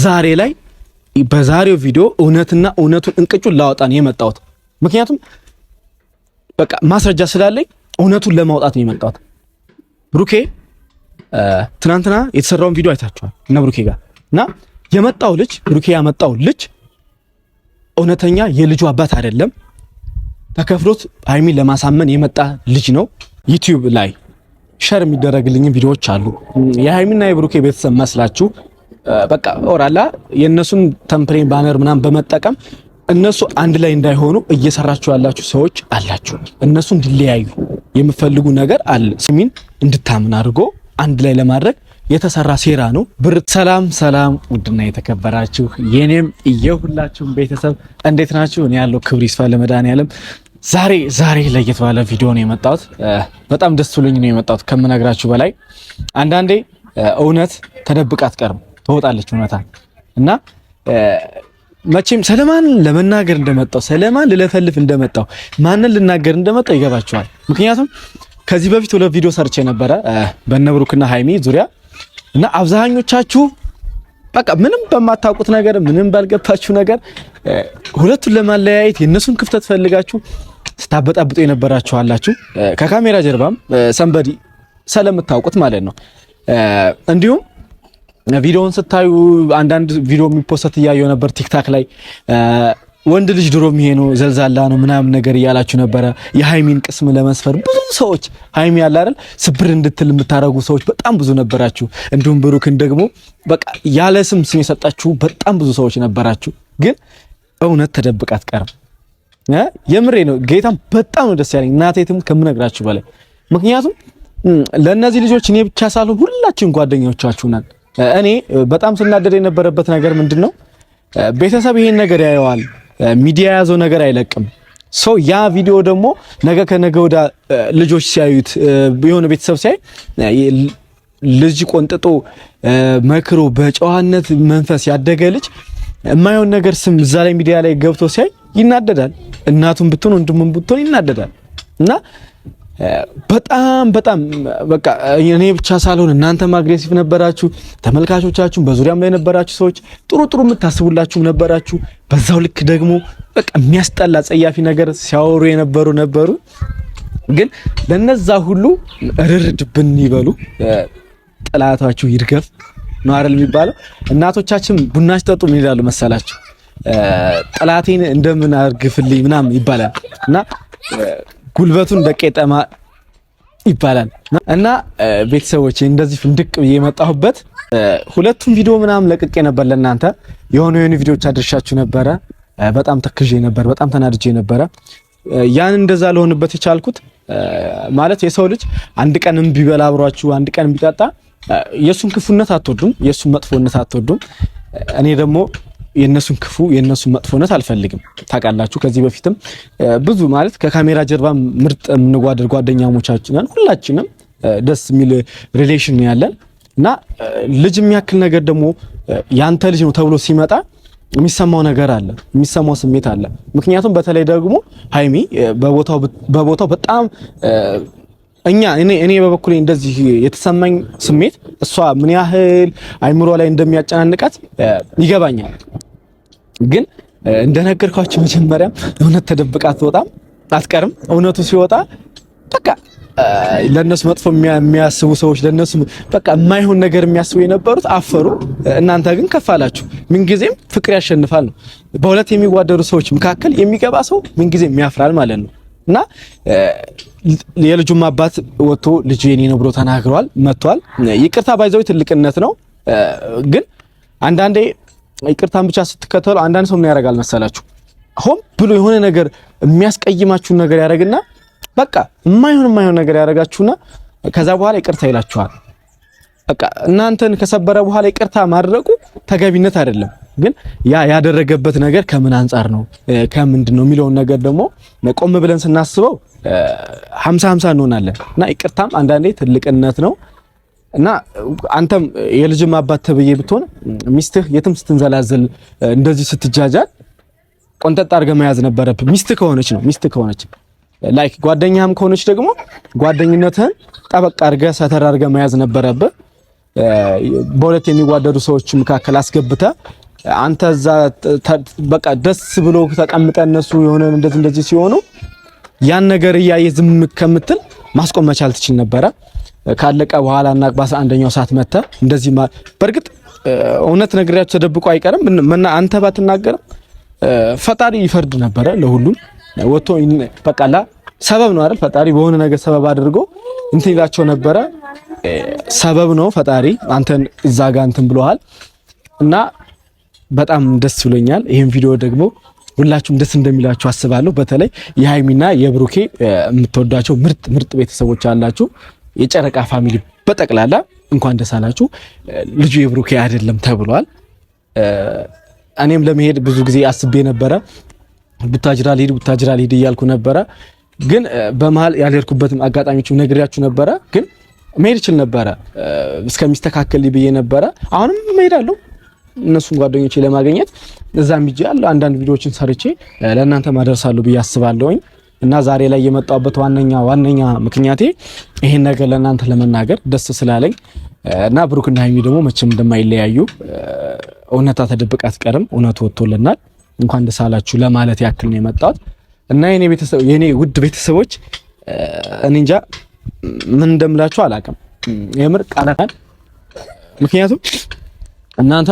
ዛሬ ላይ በዛሬው ቪዲዮ እውነቱን እንቅጩን ላወጣ ነው የመጣሁት። ምክንያቱም በቃ ማስረጃ ስላለኝ እውነቱን ለማውጣት ነው የመጣሁት። ብሩኬ ትናንትና የተሰራውን ቪዲዮ አይታችኋል እና ብሩኬ ጋር እና የመጣው ልጅ ብሩኬ ያመጣው ልጅ እውነተኛ የልጁ አባት አይደለም። ተከፍሎት ሃይሚን ለማሳመን የመጣ ልጅ ነው። ዩቲዩብ ላይ ሼር የሚደረግልኝ ቪዲዮዎች አሉ። የሃይሚና የብሩኬ ቤተሰብ መስላችሁ በቃ ኦራላ የነሱን ተምፕሬን ባነር ምናምን በመጠቀም እነሱ አንድ ላይ እንዳይሆኑ እየሰራችሁ ያላችሁ ሰዎች አላችሁ። እነሱ እንዲለያዩ የምፈልጉ ነገር አለ። ስሚን እንድታምን አድርጎ አንድ ላይ ለማድረግ የተሰራ ሴራ ነው። ሰላም ውድና የተከበራችሁ የኔም የሁላችሁም ቤተሰብ እንዴት ናችሁ? እኔ ያለው ክብር ይስፋ ለመድኃኒዓለም። ዛሬ ለየት ባለ ቪዲዮ ነው የመጣሁት። በጣም ደስ ብሎኝ ነው የመጣሁት ከምነግራችሁ በላይ። አንዳንዴ እውነት ተደብቃ አትቀርም፣ ትወጣለች እውነታ እና መቼም ሰለማን ለመናገር እንደመጣው ሰለማን ልለፈልፍ እንደመጣው ማንን ልናገር እንደመጣው ይገባችኋል። ምክንያቱም ከዚህ በፊት ሁለት ቪዲዮ ሰርቼ ነበረ በነብሩክና ሃይሚ ዙሪያ እና አብዛኞቻችሁ በቃ ምንም በማታውቁት ነገር ምንም ባልገባችሁ ነገር ሁለቱን ለማለያየት የነሱን ክፍተት ፈልጋችሁ ስታበጣብጡ የነበራችሁ አላችሁ። ከካሜራ ጀርባም ሰንበዲ ስለምታውቁት ማለት ነው። እንዲሁም ቪዲዮውን ስታዩ አንዳንድ ቪዲዮ የሚፖስት እያየሁ ነበር ቲክታክ ላይ ወንድ ልጅ ድሮ የሚሄኑ ዘልዛላ ነው ምናምን ነገር እያላችሁ ነበረ። የሃይሚን ቅስም ለመስፈር ብዙ ሰዎች ሃይሚ ያለ አይደል ስብር እንድትል የምታረጉ ሰዎች በጣም ብዙ ነበራችሁ። እንዲሁም ብሩክን ደግሞ በቃ ያለ ስም የሰጣችሁ በጣም ብዙ ሰዎች ነበራችሁ። ግን እውነት ተደብቃ አትቀርም። የምሬ ነው። ጌታም በጣም ነው ደስ ያለኝ እናቴትም ከምነግራችሁ በላይ። ምክንያቱም ለእነዚህ ልጆች እኔ ብቻ ሳልሆን ሁላችን ጓደኞቻችሁ ነን። እኔ በጣም ስናደድ የነበረበት ነገር ምንድነው ቤተሰብ ይሄን ነገር ያየዋል፣ ሚዲያ ያዘው ነገር አይለቅም። ሶ ያ ቪዲዮ ደግሞ ነገ ከነገ ወዳ ልጆች ሲያዩት የሆነ ቤተሰብ ሲያይ ልጅ ቆንጥጦ መክሮ በጨዋነት መንፈስ ያደገ ልጅ የማይሆን ነገር ስም እዛ ላይ ሚዲያ ላይ ገብቶ ሲያይ ይናደዳል። እናቱን ብትሆን ወንድሙን ብትሆን ይናደዳል። እና በጣም በቃ እኔ ብቻ ሳልሆን እናንተም አግሬሲቭ ነበራችሁ፣ ተመልካቾቻችሁም በዙሪያም ላይ ነበራችሁ፣ ሰዎች ጥሩ የምታስቡላችሁ ነበራችሁ። በዛው ልክ ደግሞ በቃ የሚያስጠላ ጸያፊ ነገር ሲያወሩ ነበሩ። ግን ለነዛ ሁሉ ርርድብን ይበሉ፣ ጥላታችሁ ይርገፍ ነው አይደል የሚባለው። እናቶቻችን ቡና ሲጠጡ ምን ይላሉ መሰላችሁ? ጥላቴን እንደምን አርግፍልኝ ምናምን ይባላል እና ጉልበቱን እንደቄጠማ ይባላል። እና ቤተሰቦቼ እንደዚህ ፍንድቅ የመጣሁበት ሁለቱም ቪዲዮ ምናምን ለቅቄ ነበር ለእናንተ የሆነ ቪዲዮዎች አድርሻችሁ ነበረ። በጣም ተክዤ ነበር፣ በጣም ተናድጄ ነበረ። ያን እንደዛ ለሆንበት የቻልኩት ማለት የሰው ልጅ አንድ ቀንም ቢበላ አብሯችሁ አንድ ቀንም ቢጠጣ የሱን ክፉነት አትወዱም፣ የሱን መጥፎነት አትወዱም። እኔ ደግሞ የነሱን ክፉ የነሱን መጥፎነት አልፈልግም። ታውቃላችሁ ከዚህ በፊትም ብዙ ማለት ከካሜራ ጀርባ ምርጥ የምንጓደር ጓደኛሞቻችን ነን። ሁላችንም ደስ የሚል ሪሌሽን ያለን እና ልጅ የሚያክል ነገር ደግሞ ያንተ ልጅ ነው ተብሎ ሲመጣ የሚሰማው ነገር አለ፣ የሚሰማው ስሜት አለ። ምክንያቱም በተለይ ደግሞ ሃይሚ በቦታው በጣም እኔ በበኩሌ እንደዚህ የተሰማኝ ስሜት እሷ ምን ያህል አይምሮ ላይ እንደሚያጨናንቃት ይገባኛል። ግን እንደነገርኳችሁ መጀመሪያ እውነት ተደብቃ አትቀርም። እውነቱ ሲወጣ በቃ ለነሱ መጥፎ የሚያስቡ ሰዎች ለነሱ በቃ የማይሆን ነገር የሚያስቡ የነበሩት አፈሩ። እናንተ ግን ከፋላችሁ። ምንጊዜም ፍቅር ያሸንፋል ነው። በሁለት የሚዋደዱ ሰዎች መካከል የሚገባ ሰው ምንጊዜም ያፍራል ማለት ነው። እና የልጁም አባት ወጥቶ ልጁ የኔ ነው ብሎ ተናግሯል፣ መጥቷል። ይቅርታ ባይዘው ትልቅነት ነው። ግን አንዳንዴ ይቅርታን ብቻ ስትከተሉ አንዳንድ ሰው ምን ያደርጋል መሰላችሁ? ሆም ብሎ የሆነ ነገር የሚያስቀይማችሁን ነገር ያደርግና በቃ የማይሆን ነገር ያደርጋችሁና ከዛ በኋላ ይቅርታ ይላችኋል። በቃ እናንተን ከሰበረ በኋላ ይቅርታ ማድረጉ ተገቢነት አይደለም። ግን ያደረገበት ነገር ከምን አንፃር ነው ከምንድን ነው የሚለውን ነገር ደግሞ ቆም ብለን ስናስበው 50-50 እንሆናለን። እና ይቅርታም አንዳንዴ ትልቅነት ነው። እና አንተም የልጅም አባት ተብዬ ብትሆን ሚስትህ የትም ስትንዘላዘል እንደዚህ ስትጃጃል ቆንጠጥ አድርገህ መያዝ ነበረብህ። ሚስትህ ከሆነች ላይክ ጓደኛም ከሆነች ደግሞ ጓደኝነትህን ጠበቅ አድርገህ ሰተር አድርገህ መያዝ ነበረብህ። በሁለት የሚዋደዱ ሰዎች መካከል አስገብተ አንተ እዛ በቃ ደስ ብሎ ተቀምጠ እነሱ የሆነ እንደዚህ ሲሆኑ ያን ነገር እያየ ዝም ከምትል ማስቆም መቻል ትችል ነበረ። ካለቀ በኋላ እና በ11ኛው ሰዓት መተ እንደዚህ በርግጥ እውነት ነግሬያችሁ ተደብቆ አይቀርም። አንተ ባትናገርም ፈጣሪ ይፈርድ ነበረ ለሁሉም ወጥቶ በቃላ ሰበብ ነው አይደል? ፈጣሪ በሆነ ነገር ሰበብ አድርጎ እንትን ይላቸው ነበረ። ሰበብ ነው ፈጣሪ አንተን እዛ ጋር እንትን ብሎሃል እና በጣም ደስ ብሎኛል። ይሄን ቪዲዮ ደግሞ ሁላችሁም ደስ እንደሚላችሁ አስባለሁ። በተለይ የሃይሚና የብሩኬ የምትወዳቸው ምርጥ ቤተሰቦች አላችሁ፣ የጨረቃ ፋሚሊ በጠቅላላ እንኳን ደስ አላችሁ። ልጁ የብሩኬ አይደለም ተብሏል። እኔም ለመሄድ ብዙ ጊዜ አስቤ ነበረ። ቡታጅራ ልሂድ እያልኩ ነበረ፣ ግን በመሀል ያልሄድኩበትም አጋጣሚዎች ነግሬያችሁ ነበረ። ግን መሄድ እችል ነበረ እስከሚስተካከል ብዬ ነበረ። አሁንም መሄዳለሁ እነሱን ጓደኞቼ ለማግኘት እዛም ሂጄ ያለው አንዳንድ ቪዲዮዎችን ሰርቼ ለእናንተ ማደርሳለሁ ብዬ አስባለሁኝ። እና ዛሬ ላይ የመጣሁበት ዋነኛ ምክንያቴ ይሄን ነገር ለእናንተ ለመናገር ደስ ስላለኝ እና ብሩክና ሃይሚ ደግሞ መቼም እንደማይለያዩ እውነታ ተደብቃ አትቀርም፣ እውነቱ ወጥቶልናል። እንኳን ደስ አላችሁ ለማለት ያክል ነው የመጣሁት። እና የኔ ውድ ቤተሰቦች እኔ እንጃ ምን እንደምላችሁ አላውቅም፣ የምር ቃላታል። ምክንያቱም እናንተ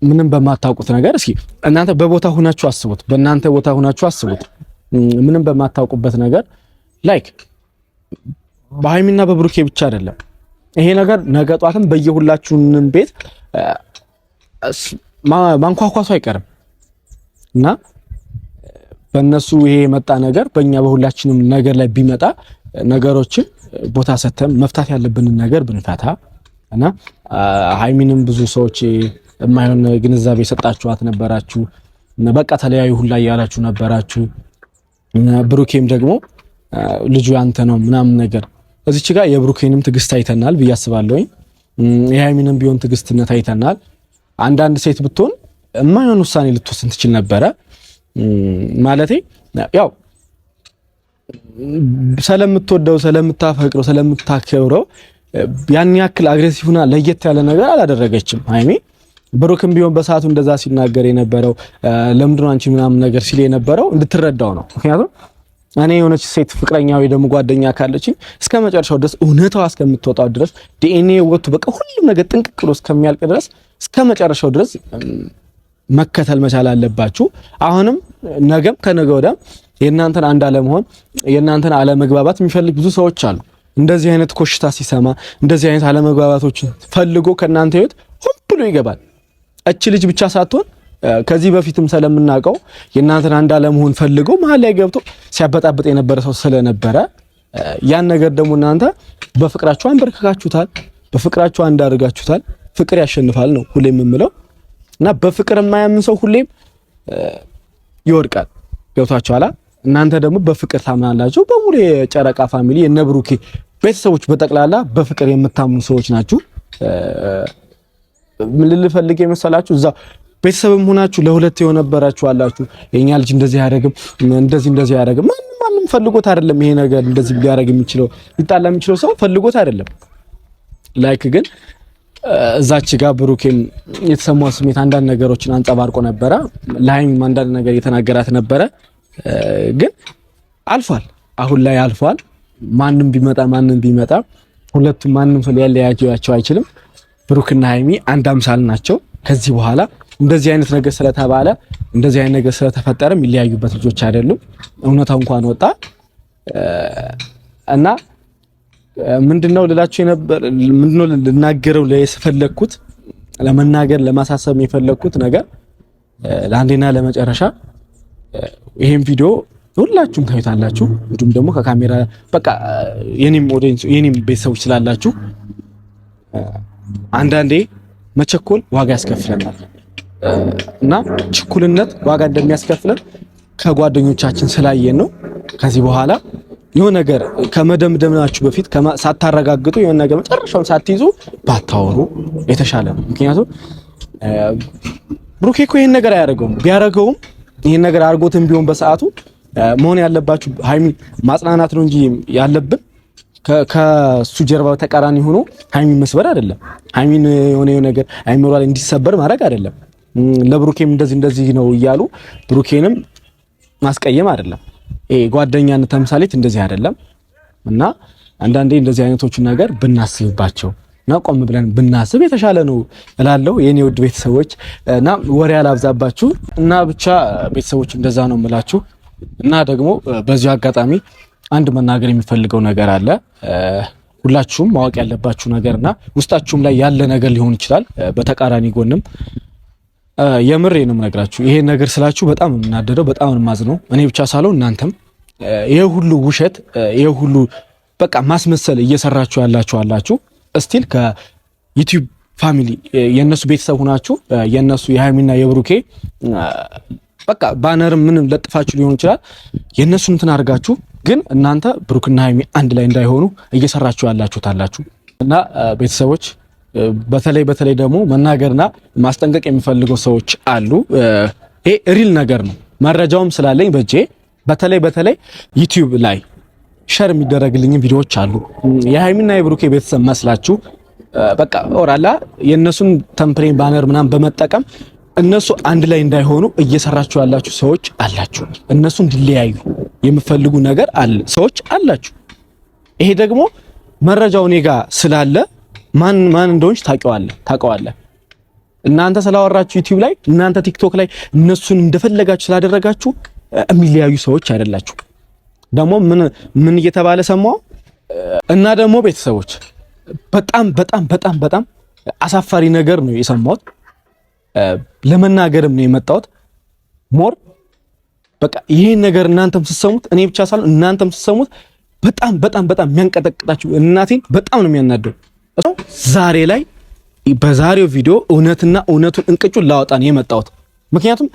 ምንም በማታውቁት ነገር እስኪ እናንተ በቦታ ሆናችሁ አስቡት፣ በእናንተ ቦታ ሆናችሁ አስቡት። ምንም በማታውቁበት ነገር ላይክ በሃይሚና በብሩኬ ብቻ አይደለም ይሄ ነገር ነገ ጧትም በየሁላችሁንም ቤት ማንኳኳሱ አይቀርም እና በእነሱ ይሄ የመጣ ነገር በእኛ በሁላችንም ነገር ላይ ቢመጣ ነገሮችን ቦታ ሰተን መፍታት ያለብንን ነገር ብንፈታ እና ሃይሚንም ብዙ ሰዎች የማይሆን ግንዛቤ ሰጣችኋት ነበራችሁ። በቃ ተለያዩ ሁላ ያላችሁ ነበራችሁ። ብሩኬም ደግሞ ልጁ ያንተ ነው ምናምን ነገር እዚች ጋር የብሩኬንም ትግስት አይተናል ብዬ አስባለሁኝ። የሃይሚንም ቢሆን ትግስትነት አይተናል። አንዳንድ ሴት ብትሆን የማይሆን ውሳኔ ልትወስን ትችል ነበረ። ማለቴ ያው ስለምትወደው ስለምታፈቅረው ስለምታከብረው ያን ያክል አግሬሲቭና ለየት ያለ ነገር አላደረገችም ሃይሚ። ብሩክም ቢሆን በሰዓቱ እንደዛ ሲናገር የነበረው ለምንድን ነው አንቺ ምናምን ነገር ሲል የነበረው እንድትረዳው ነው። ምክንያቱም እኔ የሆነች ሴት ፍቅረኛ ወይ ደግሞ ጓደኛ ካለችኝ እስከ መጨረሻው ድረስ እውነታዋ እስከምትወጣው ድረስ ዲኤንኤ ወጥቶ በቃ ሁሉም ነገር ጥንቅቅ ብሎ እስከሚያልቅ ድረስ እስከ መጨረሻው ድረስ መከተል መቻል አለባችሁ። አሁንም ነገም ከነገ ወዲያም የእናንተን አንድ አለመሆን የእናንተን አለመግባባት የሚፈልግ ብዙ ሰዎች አሉ። እንደዚህ አይነት ኮሽታ ሲሰማ እንደዚህ አይነት አለመግባባቶችን ፈልጎ ከእናንተ ህይወት ሆን ብሎ ይገባል። እቺ ልጅ ብቻ ሳትሆን ከዚህ በፊትም ስለምናውቀው የእናንተን አንድ አለመሆን ፈልጎ መሀል ላይ ገብቶ ሲያበጣብጥ የነበረ ሰው ስለነበረ ያን ነገር ደግሞ እናንተ በፍቅራችሁ አንበርክካችሁታል፣ በፍቅራችሁ አንድ አድርጋችሁታል። ፍቅር ያሸንፋል ነው ሁሌም የምለው እና በፍቅር የማያምን ሰው ሁሌም ይወድቃል። ገብቷችኋል? እናንተ ደግሞ በፍቅር ታምናላችሁ። በሙሉ የጨረቃ ፋሚሊ የነብሩኬ ቤተሰቦች በጠቅላላ በፍቅር የምታምኑ ሰዎች ናችሁ። ምን ልፈልግ የመሰላችሁ እዛ ቤተሰብም ሆናችሁ ለሁለት የሆነበራችሁ አላችሁ። የኛ ልጅ እንደዚህ ያደርግም እንደዚህ ያደርግም ማንም ፈልጎት አይደለም። ይሄ ነገር እንደዚህ ሊያደርግ የሚችለው ሊጣላ የሚችለው ሰው ፈልጎት አይደለም። ላይክ ግን እዛች ጋር ብሩኬም የተሰማው ስሜት አንዳንድ ነገሮችን አንጸባርቆ ነበረ። ለሃይሚም አንዳንድ ነገር የተናገራት ነበረ። ግን አልፏል፣ አሁን ላይ አልፏል። ማንም ቢመጣ ሁለቱም ማንም ሰው ሊያለያያቸው አይችልም። ብሩክና ሃይሚ አንድ አምሳል ናቸው። ከዚህ በኋላ እንደዚህ አይነት ነገር ስለተባለ እንደዚህ አይነት ነገር ስለተፈጠረ የሚለያዩበት ልጆች አይደሉም። እውነታው እንኳን ወጣ እና ምንድነው ልላችሁ የነበር ምንድነው ልናገረው ለየፈለኩት ለመናገር ለማሳሰብ የፈለኩት ነገር ለአንዴና ለመጨረሻ ይሄን ቪዲዮ ሁላችሁም ታዩታላችሁ። እንዲሁም ደግሞ ከካሜራ በቃ የኔም ኦዲየንስ የኔም ቤተሰቦች ስላላችሁ አንዳንዴ መቸኮል ዋጋ ያስከፍለናል እና ችኩልነት ዋጋ እንደሚያስከፍለን ከጓደኞቻችን ስላየን ነው። ከዚህ በኋላ የሆነ ነገር ከመደምደምናችሁ በፊት ሳታረጋግጡ የሆነ ነገር መጨረሻውን ሳትይዙ ባታወሩ የተሻለ ነው። ምክንያቱም ብሩኬ እኮ ይሄን ነገር አያደርገውም። ቢያደርገውም ይሄን ነገር አድርጎትም ቢሆን በሰዓቱ መሆን ያለባችሁ ሃይሚ ማጽናናት ነው እንጂ ያለብን ከሱ ጀርባ ተቃራኒ ሆኖ ሃይሚን መስበር አይደለም። ሃይሚን የሆነ ነገር አይምሮ ላይ እንዲሰበር ማድረግ አይደለም። ለብሩኬም እንደዚህ ነው እያሉ ብሩኬንም ማስቀየም አይደለም። ጓደኛነት ተምሳሌት እንደዚህ አይደለም። እና አንዳንዴ እንደዚህ አይነቶችን ነገር ብናስብባቸው እና ቆም ብለን ብናስብ የተሻለ ነው እላለሁ የኔ ውድ ቤተሰቦች። እና ወሬ አላብዛባችሁ እና ብቻ ቤተሰቦች እንደዛ ነው የምላችሁ። እና ደግሞ በዚህ አጋጣሚ አንድ መናገር የሚፈልገው ነገር አለ። ሁላችሁም ማወቅ ያለባችሁ ነገርና ውስጣችሁም ላይ ያለ ነገር ሊሆን ይችላል። በተቃራኒ ጎንም የምሬ ነው የምነግራችሁ። ይሄ ነገር ስላችሁ በጣም የምናደደው በጣም የማዝነው እኔ ብቻ ሳልሆን እናንተም ይሄ ሁሉ ውሸት ይሄ ሁሉ በቃ ማስመሰል እየሰራችሁ አላችሁ እስቲል ከዩቲዩብ ፋሚሊ የነሱ ቤተሰብ ሆናችሁ የነሱ የሃይሚና የብሩኬ በቃ ባነር ምንም ለጥፋችሁ ሊሆን ይችላል የነሱን እንትን አድርጋችሁ ግን እናንተ ብሩክና ሃይሚ አንድ ላይ እንዳይሆኑ እየሰራችሁ አላችሁ እና ቤተሰቦች በተለይ ደግሞ መናገርና ማስጠንቀቅ የሚፈልገው ሰዎች አሉ። ይሄ ሪል ነገር ነው። መረጃውም ስላለኝ በጄ በተለይ ዩቲዩብ ላይ ሼር የሚደረግልኝ ቪዲዮዎች አሉ። የሃይሚና የብሩኬ ቤተሰብ መስላችሁ በቃ ኦራላ የነሱን ተምፕሌን ባነር ምናምን በመጠቀም እነሱ አንድ ላይ እንዳይሆኑ እየሰራችሁ ያላችሁ ሰዎች አላችሁ። እነሱ እንዲለያዩ የምፈልጉ ነገር አለ ሰዎች አላችሁ። ይሄ ደግሞ መረጃው እኔ ጋር ስላለ ማን እንደሆነች ታውቀዋለህ። እናንተ ስላወራችሁ ዩቲዩብ ላይ እናንተ ቲክቶክ ላይ እነሱን እንደፈለጋችሁ ስላደረጋችሁ የሚለያዩ ሰዎች አይደላችሁ። ደግሞ ምን እየተባለ ሰማው እና ደግሞ ቤተሰቦች በጣም አሳፋሪ ነገር ነው የሰማሁት። ለመናገርም ነው የመጣሁት። ሞር በቃ ይሄን ነገር እናንተም ስትሰሙት እኔ ብቻ ሳልሆን እናንተም ስትሰሙት በጣም የሚያንቀጠቅጣችሁ እናቴን በጣም ነው የሚያናደው። ዛሬ ላይ በዛሬው ቪዲዮ እውነቱን እንቅጩን ላወጣን የመጣሁት ምክንያቱም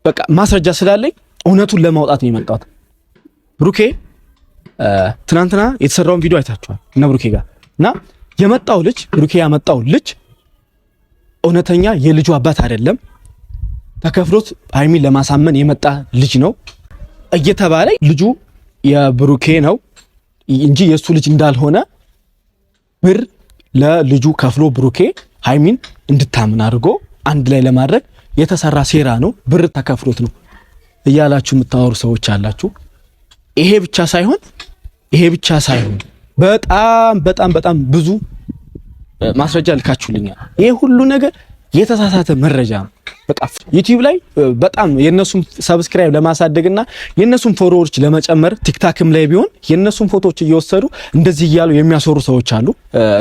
በቃ ማስረጃ ስላለኝ እውነቱን ለማውጣት ነው የመጣሁት። ብሩኬ ትናንትና የተሰራውን ቪዲዮ አይታችኋል እና ብሩኬ ጋር እና የመጣው ልጅ ብሩኬ ያመጣው ልጅ እውነተኛ የልጁ አባት አይደለም። ተከፍሎት ሃይሚን ለማሳመን የመጣ ልጅ ነው እየተባለ ልጁ የብሩኬ ነው እንጂ የሱ ልጅ እንዳልሆነ ብር ለልጁ ከፍሎ ብሩኬ ሃይሚን እንድታምን አድርጎ አንድ ላይ ለማድረግ የተሰራ ሴራ ነው። ብር ተከፍሎት ነው እያላችሁ የምታወሩ ሰዎች አላችሁ። ይሄ ብቻ ሳይሆን በጣም ብዙ ማስረጃ ልካችሁልኛል። ይሄ ሁሉ ነገር የተሳሳተ መረጃ ነው። በቃ ዩቲዩብ ላይ በጣም የነሱን ሰብስክራይብ ለማሳደግና የነሱን ፎሎወርስ ለመጨመር ቲክታክም ላይ ቢሆን የነሱን ፎቶዎች እየወሰዱ እንደዚህ እያሉ የሚያሰሩ ሰዎች አሉ።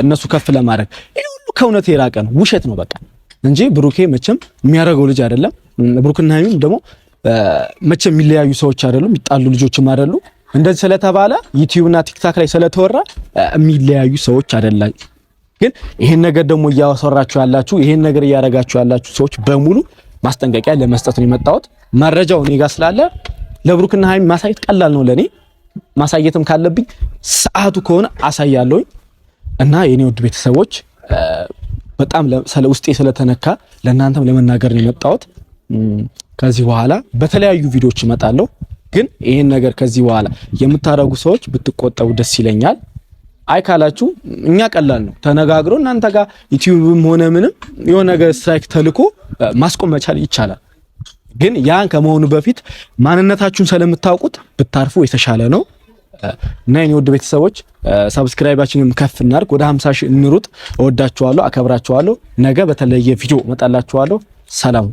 እነሱ ከፍ ለማድረግ ይሄ ሁሉ ከእውነት የራቀ ነው፣ ውሸት ነው በቃ እንጂ ብሩኬ መቼም የሚያደርገው ልጅ አይደለም። ብሩክና ሃይሚም ደግሞ መቼም የሚለያዩ ሰዎች አይደሉም፣ የሚጣሉ ልጆችም አይደሉ። እንደዚህ ስለተባለ ዩቲዩብና ቲክታክ ላይ ስለተወራ የሚለያዩ ሰዎች አይደለም። ግን ይሄን ነገር ደግሞ እያወራችሁ ያላችሁ ይሄን ነገር እያረጋችሁ ያላችሁ ሰዎች በሙሉ ማስጠንቀቂያ ለመስጠት ነው የመጣሁት። መረጃው እኔ ጋር ስላለ ለብሩክና ሃይሚ ማሳየት ቀላል ነው ለኔ። ማሳየትም ካለብኝ ሰዓቱ ከሆነ አሳያለሁ። እና የኔ ውድ ቤተሰቦች በጣም ውስጤ ስለተነካ ለእናንተም ለመናገር ነው የመጣሁት። ከዚህ በኋላ በተለያዩ ቪዲዮዎች እመጣለሁ። ግን ይሄን ነገር ከዚህ በኋላ የምታረጉ ሰዎች ብትቆጠቡ ደስ ይለኛል። አይ ካላችሁ እኛ ቀላል ነው ተነጋግሮ እናንተ ጋር ዩቲዩብም ሆነ ምንም የሆነ ነገር ስትራይክ ተልኮ ማስቆም መቻል ይቻላል። ግን ያን ከመሆኑ በፊት ማንነታችሁን ስለምታውቁት ብታርፉ የተሻለ ነው። እና የኔ ውድ ቤተሰቦች ሰብስክራይባችንን ከፍ እናድርግ፣ ወደ 50 ሺህ እንሩጥ። እወዳችኋለሁ፣ አከብራችኋለሁ። ነገ በተለየ ቪዲዮ እመጣላችኋለሁ። ሰላም